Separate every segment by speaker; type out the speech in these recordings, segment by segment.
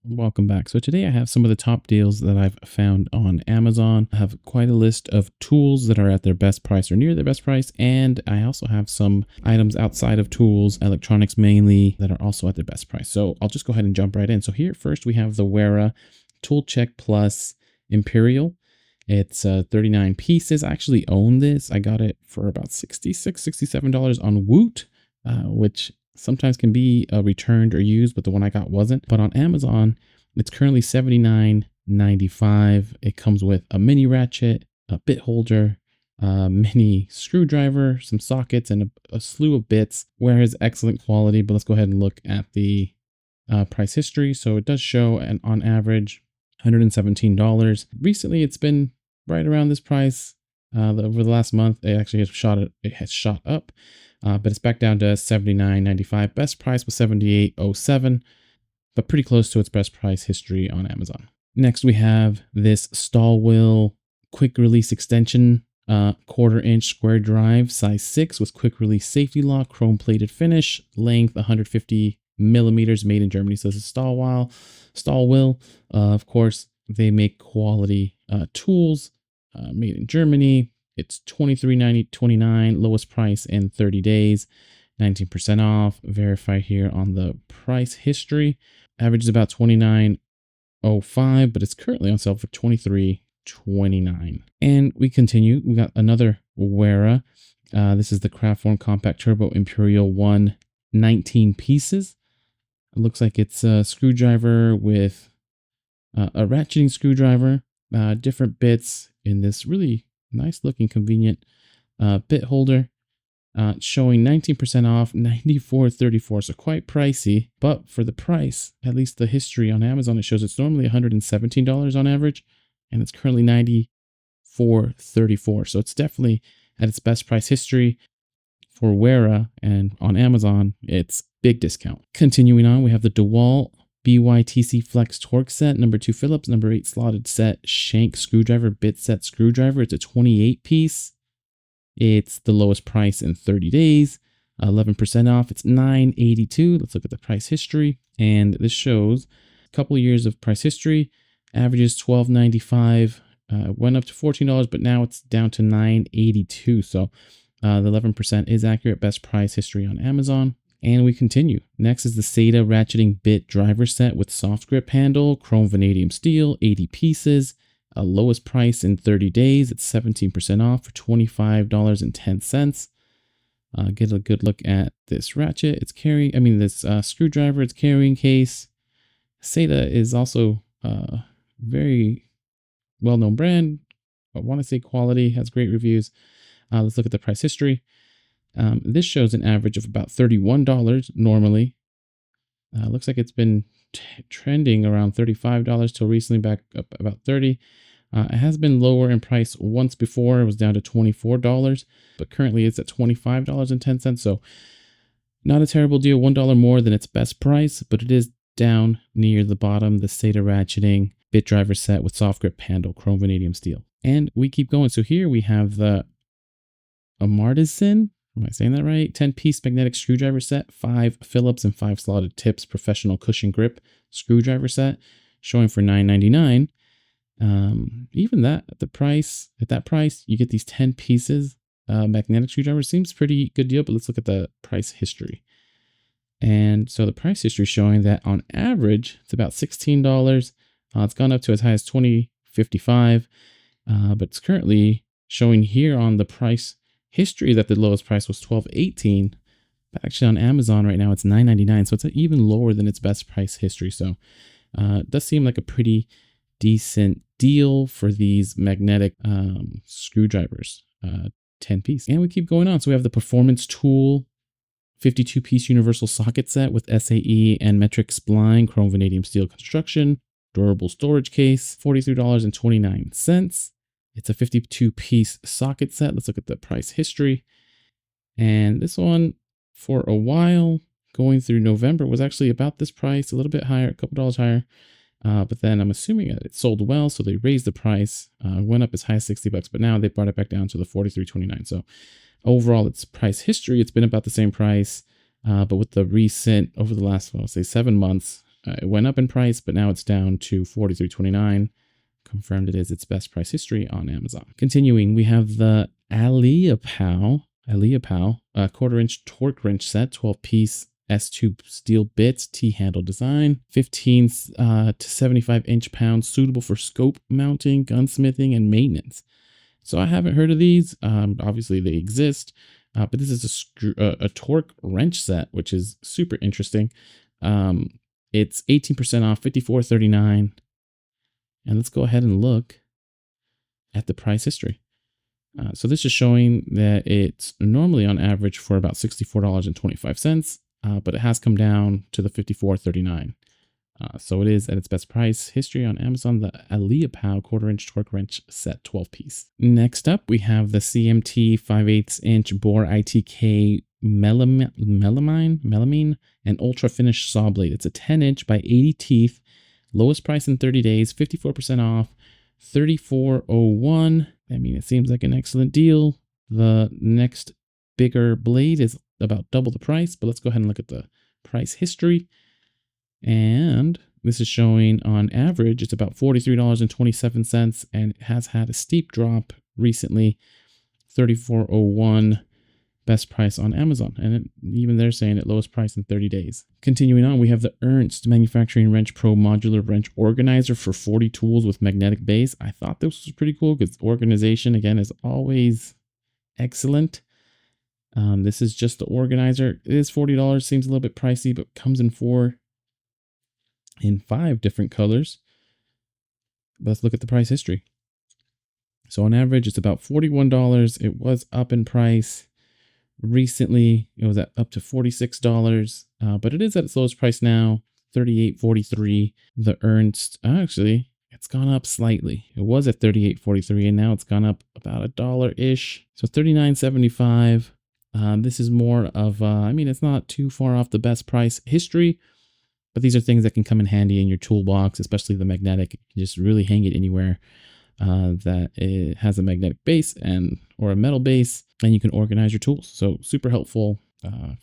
Speaker 1: Welcome back. So today I have some of the top deals that I've found on Amazon. I have quite a list of tools that are at their best price or near their best price. And I also have some items outside of tools, electronics mainly, that are also at their best price. So I'll just go ahead and jump right in. So here first we have the Wera Tool Check Plus Imperial. It's 39 pieces. I actually own this. I got it for about $66, $67 on Woot, which sometimes can be returned or used, but the one I got wasn't. But on Amazon, it's currently $79.95. It comes with a mini ratchet, a bit holder, a mini screwdriver, some sockets, and a slew of bits. Wera is excellent quality, but let's go ahead and look at the price history. So it does show on average $117. Recently, it's been right around this price. Over the last month, it actually has shot up. But it's back down to $79.95. Best price was $78.07, but pretty close to its best price history on Amazon. Next, we have this Stahlwille quick release extension, 1/4 inch square drive, size 6 with quick release safety lock, chrome plated finish, length 150 millimeters, made in Germany. So this is Stahlwille. Of course, they make quality tools, made in Germany. It's $23.29, lowest price in 30 days, 19% off. Verify here on the price history. Average is about $29.05, but it's currently on sale for $23.29. And we continue. We got another Wera. This is the Kraftform Compact Turbo Imperial 1, 19 pieces. It looks like it's a screwdriver with a ratcheting screwdriver, different bits in this really nice looking convenient bit holder, showing 19% off, $94.34. So quite pricey, but for the price, at least the history on Amazon, it shows it's normally $117 on average, and it's currently $94.34. So it's definitely at its best price history for Wera, and on Amazon, it's big discount. Continuing on, we have the DEWALT BYTC Flex Torque set, number 2 Phillips, number 8 slotted set, shank screwdriver, bit set screwdriver. It's a 28 piece. It's the lowest price in 30 days, 11% off. It's $9.82. Let's look at the price history. And this shows a couple of years of price history. Averages $12.95, went up to $14, but now it's down to $9.82. So the 11% is accurate. Best price history on Amazon. And we continue. Next is the SATA ratcheting bit driver set with soft grip handle, chrome vanadium steel, 80 pieces, lowest price in 30 days. It's 17% off for $25.10. Get a good look at this ratchet. This screwdriver, its carrying case. SATA is also a very well-known brand. I want to say quality, has great reviews. Let's look at the price history. This shows an average of about $31 normally. Looks like it's been trending around $35 till recently, back up about $30. It has been lower in price once before. It was down to $24, but currently it's at $25.10. So not a terrible deal, $1 more than its best price, but it is down near the bottom, the SATA ratcheting bit driver set with soft grip handle, chrome vanadium steel. And we keep going. So here we have the Amartisan. Am I saying that right? 10-piece magnetic screwdriver set, 5 Phillips and 5 slotted tips, professional cushion grip screwdriver set, showing for $9.99. Even that at that price, you get these 10 pieces. Magnetic screwdriver seems pretty good deal, but let's look at the price history. And so the price history is showing that on average, it's about $16. It's gone up to as high as $20.55, but it's currently showing here on the price history that the lowest price was $12.18, but actually on Amazon right now it's $9.99, so it's even lower than its best price history. So it does seem like a pretty decent deal for these magnetic screwdrivers, 10 piece. And we keep going on. So we have the Performance Tool 52-piece universal socket set with SAE and metric spline, chrome vanadium steel construction, durable storage case, $43.29. It's a 52-piece socket set. Let's look at the price history. And this one, for a while, going through November, was actually about this price, a little bit higher, a couple dollars higher. But then I'm assuming that it sold well, so they raised the price, went up as high as $60, but now they brought it back down to the $43.29. So overall, its price history, it's been about the same price. But with the recent, over the last, I'll say 7 months, It went up in price, but now it's down to $43.29. Confirmed it is its best price history on Amazon. Continuing, we have the ALEAPOW quarter-inch Torq wrench set, 12-piece S2 steel bits, T-handle design, 15 to 75 inch-pounds, suitable for scope mounting, gunsmithing, and maintenance. So I haven't heard of these. Obviously, they exist, but this is a Torq wrench set, which is super interesting. It's 18% off, $54.39. And let's go ahead and look at the price history. So this is showing that it's normally on average for about $64.25, but it has come down to the $54.39. So it is at its best price history on Amazon, the ALEAPOW quarter-inch Torq wrench set 12-piece. Next up, we have the CMT 5/8" bore ITK Melamine and ultra finish saw blade. It's a 10-inch by 80 teeth. Lowest price in 30 days, 54% off, $34.01. I mean, it seems like an excellent deal. The next bigger blade is about double the price, but let's go ahead and look at the price history. And this is showing on average, it's about $43.27, and it has had a steep drop recently, $34.01. Best price on Amazon, and even they're saying it lowest price in 30 days. Continuing on, we have the Ernst Manufacturing Wrench Pro Modular Wrench Organizer for 40 tools with magnetic base. I thought this was pretty cool because organization, again, is always excellent. This is just the organizer. It is $40, seems a little bit pricey, but comes in 5 different colors. Let's look at the price history. So on average, it's about $41. It was up in price. Recently, it was up to $46, but it is at its lowest price now, $38.43. The Ernst, actually, it's gone up slightly. It was at $38.43, and now it's gone up about $1-ish. So $39.75. This is more of, I mean, it's not too far off the best price history, but these are things that can come in handy in your toolbox, especially the magnetic. You can just really hang it anywhere that it has a magnetic base or a metal base, and you can organize your tools. So super helpful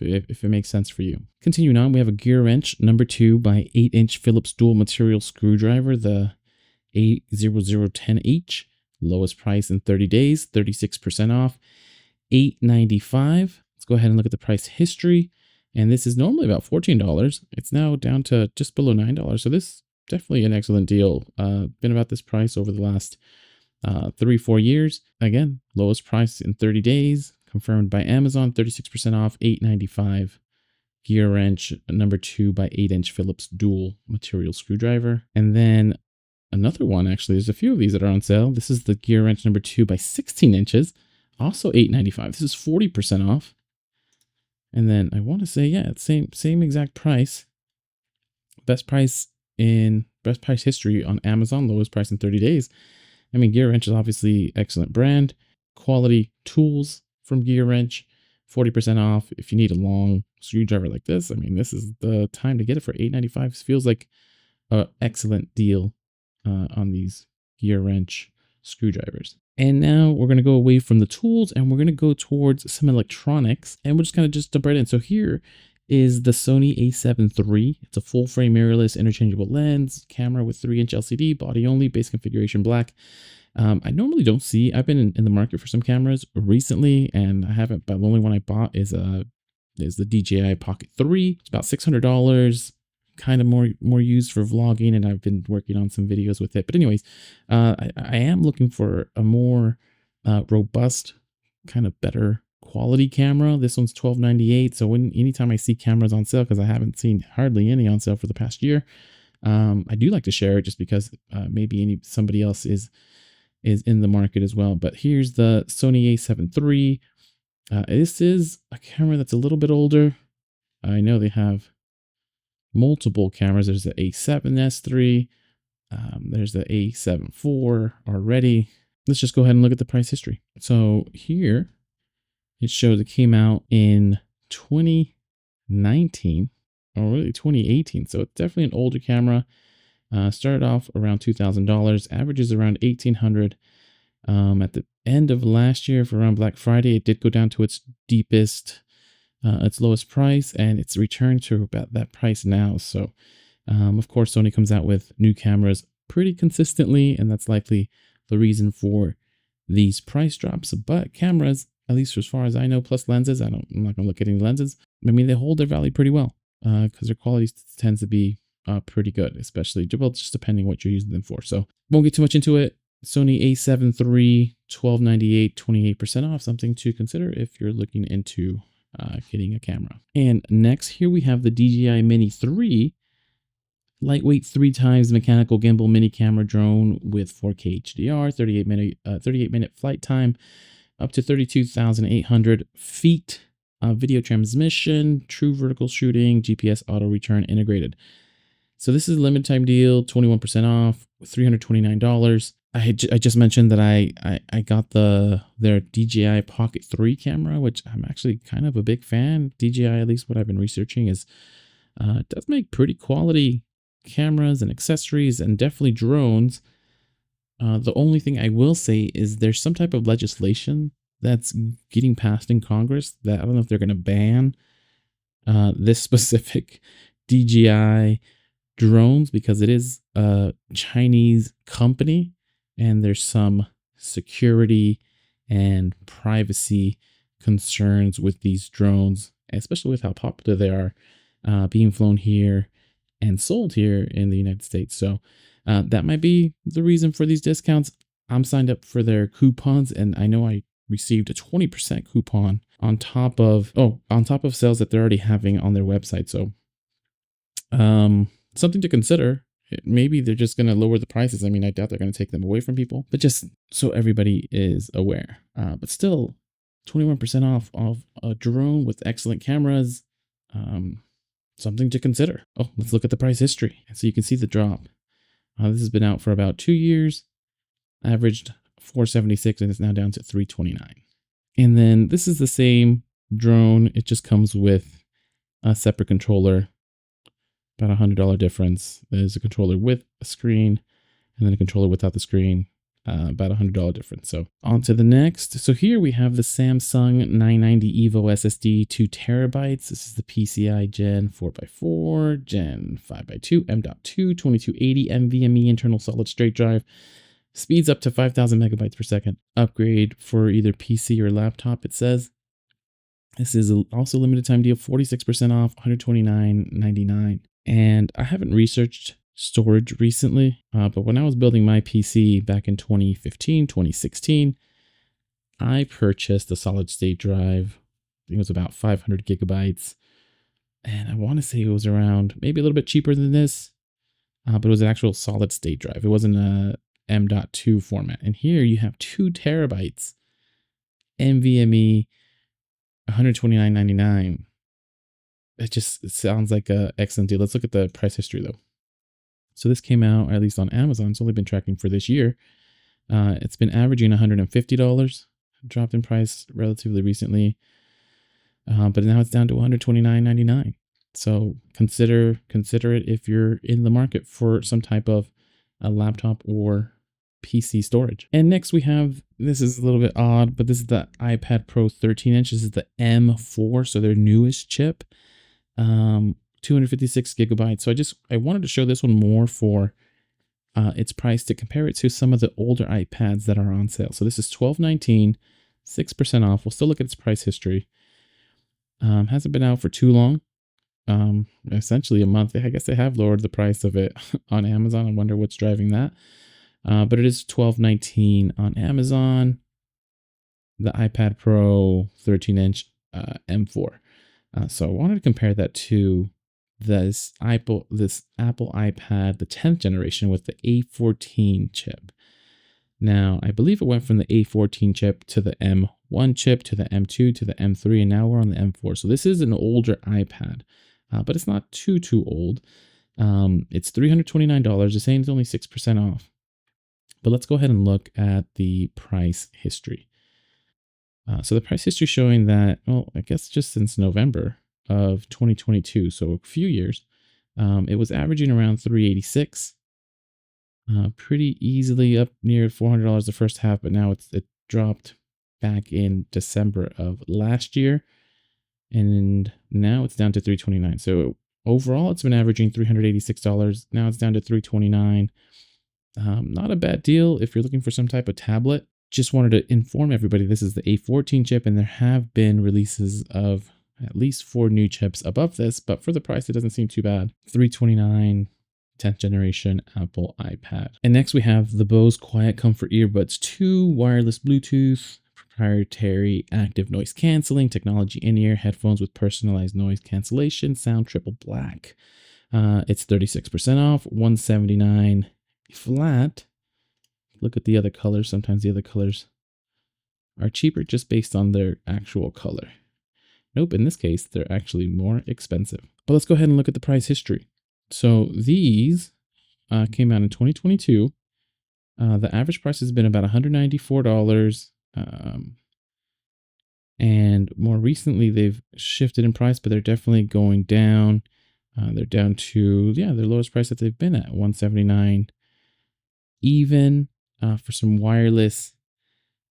Speaker 1: if it makes sense for you. Continuing on, we have a GEARWRENCH number 2 by 8-inch Phillips dual material screwdriver, the A0010H. Lowest price in 30 days, 36% off, $8.95. Let's go ahead and look at the price history. And this is normally about $14. It's now down to just below $9. So this is definitely an excellent deal. Been about this price over the last 3-4 years. Again, lowest price in 30 days, confirmed by Amazon, 36% off, $8.95. GEARWRENCH number 2 by 8-inch Phillips dual material screwdriver. And then another one, actually, there's a few of these that are on sale. This is the GEARWRENCH number 2 by 16 inches, also $8.95. This is 40% off. And then I want to say, yeah, it's same exact price. Best price history on Amazon, lowest price in 30 days. I mean, GEARWRENCH is obviously excellent brand, quality tools from GEARWRENCH, 40% off. If you need a long screwdriver like this, I mean, this is the time to get it for $8.95. It feels like an excellent deal on these GEARWRENCH screwdrivers. And now we're going to go away from the tools and we're going to go towards some electronics, and we're just kind of jump right in. So here is the Sony a7 III. It's a full frame mirrorless interchangeable lens camera with 3-inch LCD, body only, base configuration black. I normally don't see, I've been in the market for some cameras recently, and I haven't, but the only one I bought is the DJI Pocket 3. It's about $600, kind of more used for vlogging, and I've been working on some videos with it. But anyways, I am looking for a more robust, kind of better quality camera. This one's $12.98. So anytime I see cameras on sale, because I haven't seen hardly any on sale for the past year, I do like to share it just because maybe somebody else is in the market as well. But here's the Sony a7 III. This is a camera that's a little bit older. I know they have multiple cameras. There's the a7S III. There's the a7 IV already. Let's just go ahead and look at the price history. So here it shows it came out in 2019 or really 2018. So it's definitely an older camera. Started off around $2,000, averages around $1,800. At the end of last year, for around Black Friday, it did go down to its deepest, its lowest price, and it's returned to about that price now. So Of course, Sony comes out with new cameras pretty consistently, and that's likely the reason for these price drops. But cameras, at least as far as I know, plus lenses, I'm not going to look at any lenses. I mean, they hold their value pretty well because their quality tends to be pretty good, especially, well, just depending what you're using them for. So won't get too much into it. Sony a7 III, $1298, 28% off, something to consider if you're looking into getting a camera. And next here we have the DJI Mini 3, lightweight 3 times mechanical gimbal mini camera drone with 4K HDR, 38-minute flight time, up to 32,800 feet, video transmission, true vertical shooting, GPS auto return integrated. So this is a limited time deal, 21% off, $329. I just mentioned that I got their DJI Pocket 3 camera, which I'm actually kind of a big fan. DJI, at least what I've been researching, is does make pretty quality cameras and accessories and definitely drones. The only thing I will say is there's some type of legislation that's getting passed in Congress that I don't know if they're going to ban this specific DJI drones because it is a Chinese company and there's some security and privacy concerns with these drones, especially with how popular they are being flown here and sold here in the United States. So that might be the reason for these discounts. I'm signed up for their coupons, and I know I received a 20% coupon on top of sales that they're already having on their website. So something to consider. Maybe they're just going to lower the prices. I mean, I doubt they're going to take them away from people, but just so everybody is aware. But still, 21% off of a drone with excellent cameras. Something to consider. Oh, let's look at the price history. So you can see the drop. This has been out for about 2 years, averaged $476, and it's now down to $329. And then this is the same drone. It just comes with a separate controller, about $100 difference. There's a controller with a screen and then a controller without the screen, about $100 difference. So on to the next. So here we have the Samsung 990 EVO SSD, 2 terabytes. This is the PCI Gen 4x4, Gen 5x2, M.2, 2280 NVMe internal solid state drive. Speeds up to 5,000 megabytes per second. Upgrade for either PC or laptop, it says. This is also a limited time deal, 46% off, $129.99. And I haven't researched storage recently, but when I was building my PC back in 2015, 2016, I purchased a solid state drive. I think it was about 500 gigabytes. And I want to say it was around maybe a little bit cheaper than this, but it was an actual solid state drive. It wasn't a M.2 format. And here you have 2 terabytes, NVMe, $129.99. It sounds like an excellent deal. Let's look at the price history though. So this came out, at least on Amazon. It's only been tracking for this year. It's been averaging $150, dropped in price relatively recently. But now it's down to $129.99. So consider it if you're in the market for some type of a laptop or PC storage. And next we have, this is a little bit odd, but this is the iPad Pro 13-inch. This is the M4, so their newest chip. 256 gigabytes. So I wanted to show this one more for its price to compare it to some of the older iPads that are on sale. So this is $12.19, 6% off. We'll still look at its price history. Hasn't been out for too long. Essentially a month. I guess they have lowered the price of it on Amazon. I wonder what's driving that. But it is $12.19 on Amazon. The iPad Pro 13-inch M4. So I wanted to compare that to this Apple iPad, the 10th generation with the A14 chip. Now, I believe it went from the A14 chip to the M1 chip to the M2 to the M3, and now we're on the M4. So this is an older iPad, but it's not too old. It's $329. It's saying it's only 6% off. But let's go ahead and look at the price history. So the price history showing that, well, I guess just since November of 2022, so a few years, it was averaging around $386. Pretty easily up near $400 the first half, but now it dropped back in December of last year, and now it's down to $329. So Overall, it's been averaging $386. Now it's down to $329. Not a bad deal if you're looking for some type of tablet. Just wanted to inform everybody this is the A14 chip, and there have been releases of at least 4 new chips above this, but for the price, it doesn't seem too bad. $329, 10th generation Apple iPad. And next we have the Bose Quiet Comfort Earbuds 2, wireless Bluetooth, proprietary active noise canceling, technology in-ear headphones with personalized noise cancellation, sound triple black. It's 36% off, $179 flat. Look at the other colors. Sometimes the other colors are cheaper just based on their actual color. Nope, in this case, they're actually more expensive. But let's go ahead and look at the price history. So these came out in 2022. The average price has been about $194. And more recently, they've shifted in price, but they're definitely going down. They're down to, their lowest price that they've been at, $179. Even for some wireless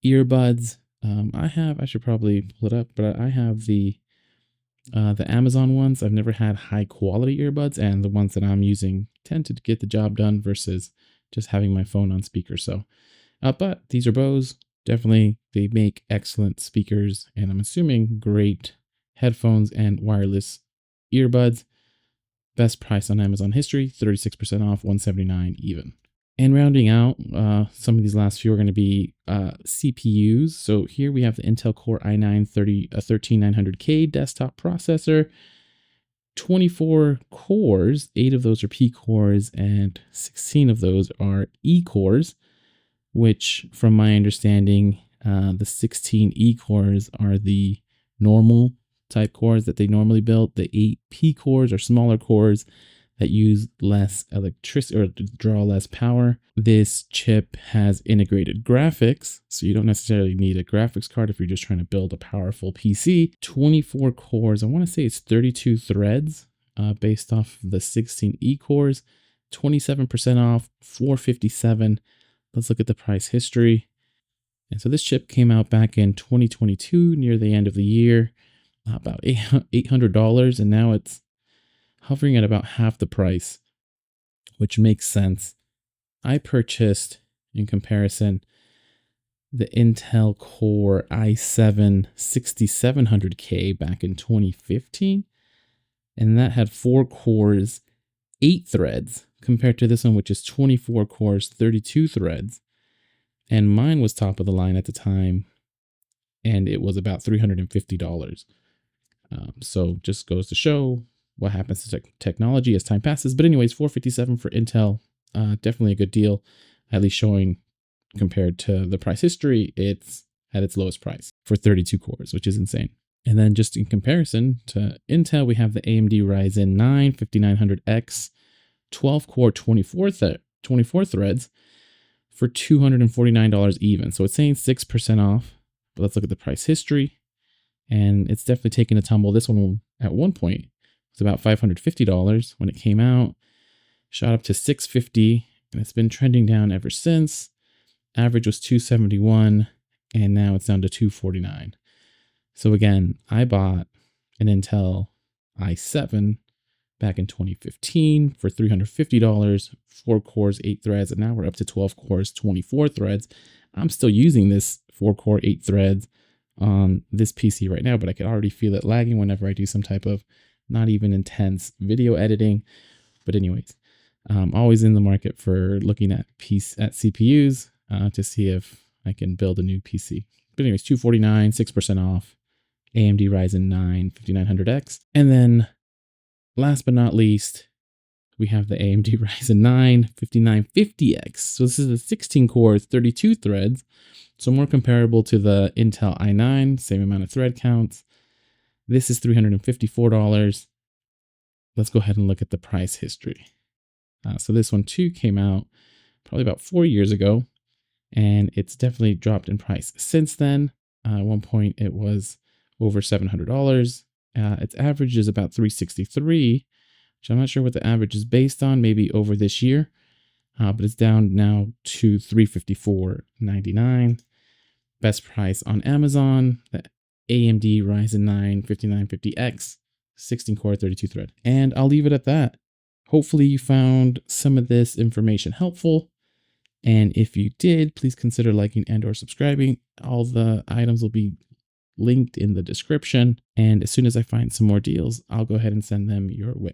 Speaker 1: earbuds. I should probably pull it up, but I have the Amazon ones. I've never had high quality earbuds, and the ones that I'm using tend to get the job done versus just having my phone on speaker. So, but these are Bose. Definitely, they make excellent speakers, and I'm assuming great headphones and wireless earbuds. Best price on Amazon history, 36% off, $179 even. And rounding out, some of these last few are going to be CPUs. So here we have the Intel Core i9-13900K desktop processor, 24 cores, 8 of those are P cores, and 16 of those are E cores, which from my understanding, the 16 E cores are the normal type cores that they normally build. The 8 P cores are smaller cores that use less electricity or draw less power. This chip has integrated graphics, so you don't necessarily need a graphics card if you're just trying to build a powerful PC. 24 cores, I want to say it's 32 threads based off the 16 E cores, 27% off, $457. Let's look at the price history. And so this chip came out back in 2022, near the end of the year, about $800, and now it's hovering at about half the price, which makes sense. I purchased, in comparison, the Intel Core i7-6700K back in 2015, and that had 4 cores, 8 threads, compared to this one, which is 24 cores, 32 threads. And mine was top of the line at the time, and it was about $350. So just goes to show what happens to technology as time passes. But anyways, $457 for Intel, definitely a good deal, at least showing compared to the price history, it's at its lowest price for 32 cores, which is insane. And then just in comparison to Intel, we have the AMD Ryzen 9 5900X, 12 core, 24 threads for $249 even. So it's saying 6% off, but let's look at the price history. And it's definitely taken a tumble. This one at one point was about $550 when it came out, shot up to $650, and it's been trending down ever since. Average was $271, and now it's down to $249. So again, I bought an Intel i7 back in 2015 for $350, 4 cores, 8 threads, and now we're up to 12 cores, 24 threads. I'm still using this 4-core, 8 threads on this PC right now, but I can already feel it lagging whenever I do some type of not even intense video editing. But anyways, I'm always in the market for looking at CPUs to see if I can build a new PC. But anyways, $249, 6% off, AMD Ryzen 9 5900X. And then last but not least, we have the AMD Ryzen 9 5950X. So this is a 16 cores, 32 threads. So more comparable to the Intel i9, same amount of thread counts. This is $354. Let's go ahead and look at the price history. So this one too came out probably about 4 years ago, and it's definitely dropped in price since then. At one point it was over $700. Its average is about $363, which I'm not sure what the average is based on, maybe over this year, but it's down now to $354.99. Best price on Amazon, the AMD Ryzen 9 5950X, 16 core, 32 thread. And I'll leave it at that. Hopefully you found some of this information helpful. And if you did, please consider liking and or subscribing. All the items will be linked in the description. And as soon as I find some more deals, I'll go ahead and send them your way.